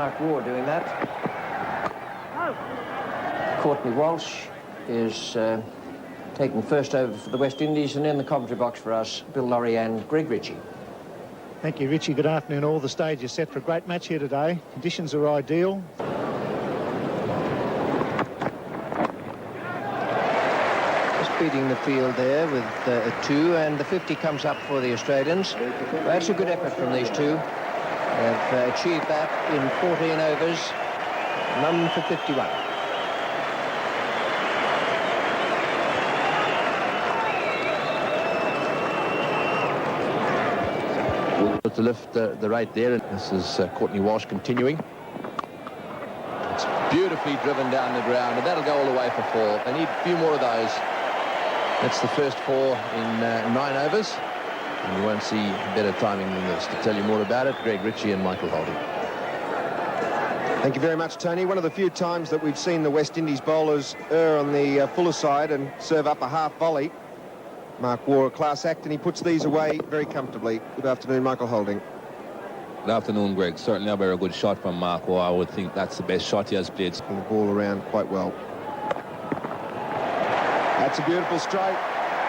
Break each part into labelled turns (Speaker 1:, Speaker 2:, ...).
Speaker 1: Waugh doing that. Courtney Walsh is taking first over for the West Indies, and in the commentary box for us, Bill Laurie and Greg Ritchie.
Speaker 2: Thank you, Richie. Good afternoon. All the stage is set for a great match here today. Conditions are ideal.
Speaker 1: Just beating the field there with a 2, and the 50 comes up for the Australians. That's a good effort from these two. They've achieved that in 14 overs, none for 51.
Speaker 3: To lift the right there, and this is Courtney Walsh continuing. It's beautifully driven down the ground, and that'll go all the way for 4. They need a few more of those. That's the first 4 in 9 overs. And you won't see better timing than this. To tell you more about it, Greg Ritchie and Michael Holding.
Speaker 4: Thank you very much, Tony. One of the few times that we've seen the West Indies bowlers err on the fuller side and serve up a half volley. Mark Waugh, a class act, and he puts these away very comfortably. Good afternoon, Michael Holding.
Speaker 5: Good afternoon, Greg. Certainly a very good shot from Mark Waugh. I would think that's the best shot he has played.
Speaker 4: The ball around quite well. That's a beautiful stroke.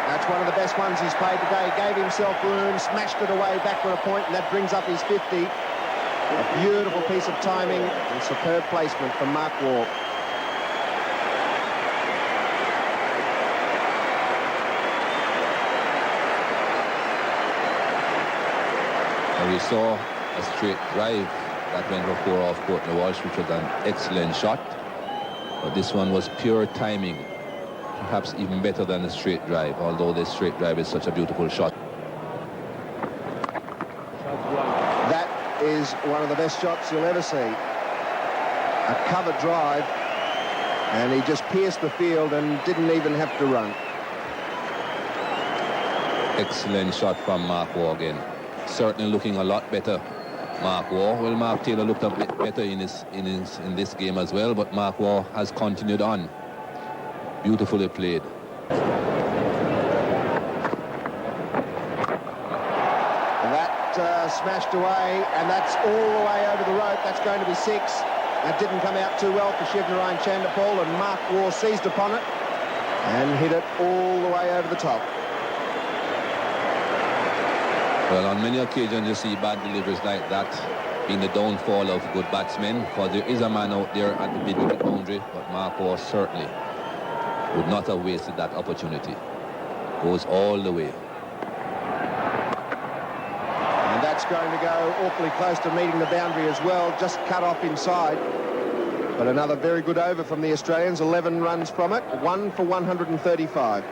Speaker 4: That's one of the best ones he's played today. Gave himself room, smashed it away back for a point, and that brings up his 50. A beautiful piece of timing and superb placement from Mark Waugh.
Speaker 5: And we saw a straight drive that went for 4 off Courtney Walsh, which was an excellent shot. But this one was pure timing. Perhaps even better than a straight drive, although this straight drive is such a beautiful shot.
Speaker 4: That is one of the best shots you'll ever see. A covered drive, and he just pierced the field and didn't even have to run.
Speaker 5: Excellent shot from Mark Waugh again. Certainly looking a lot better, Mark Waugh. Well, Mark Taylor looked a bit better in this game as well, but Mark Waugh has continued on. Beautifully played.
Speaker 4: That smashed away, and that's all the way over the rope. That's going to be 6. That didn't come out too well for Shivnarine Chandapal, and Mark Waugh seized upon it and hit it all the way over the top.
Speaker 5: Well, on many occasions you see bad deliveries like that being the downfall of good batsmen, because there is a man out there at the mid-wicket boundary, but Mark Waugh certainly would not have wasted that opportunity. Goes all the way.
Speaker 4: And that's going to go awfully close to meeting the boundary as well, just cut off inside. But another very good over from the Australians, 11 runs from it, 1 for 135.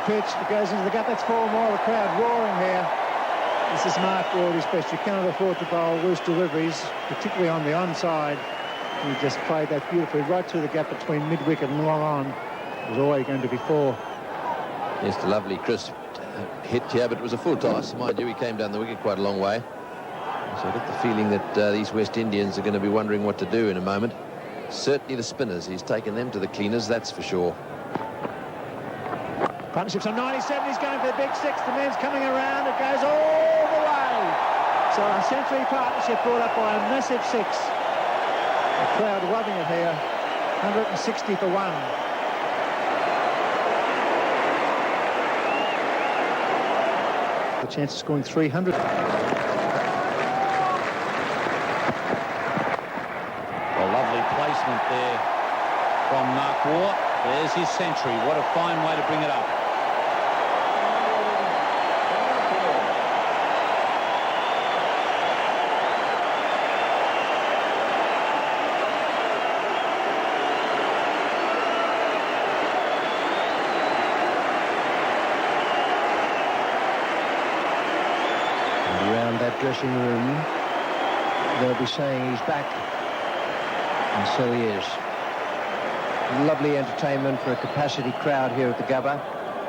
Speaker 2: Pitch, it goes into the gap. That's 4 more. The crowd roaring here. This is Mark Waugh at his best. You cannot afford to bowl loose deliveries, particularly on the onside. He just played that beautifully right through the gap between mid-wicket and long on. It was always going to be 4.
Speaker 3: Yes, the lovely crisp hit here, but it was a full toss. Mind you, he came down the wicket quite a long way. So I get the feeling that these West Indians are going to be wondering what to do in a moment. Certainly the spinners. He's taken them to the cleaners, that's for sure.
Speaker 2: Partnerships on 97, he's going for the big 6, the man's coming around, it goes all the way. So a century partnership brought up by a massive 6. The crowd loving it here, 160 for 1. The chance of scoring 300.
Speaker 6: A lovely placement there from Mark Waugh. There's his century. What a fine way to bring it up.
Speaker 1: Around that dressing room, they'll be saying he's back, and so he is. Lovely entertainment for a capacity crowd here at the Gabba.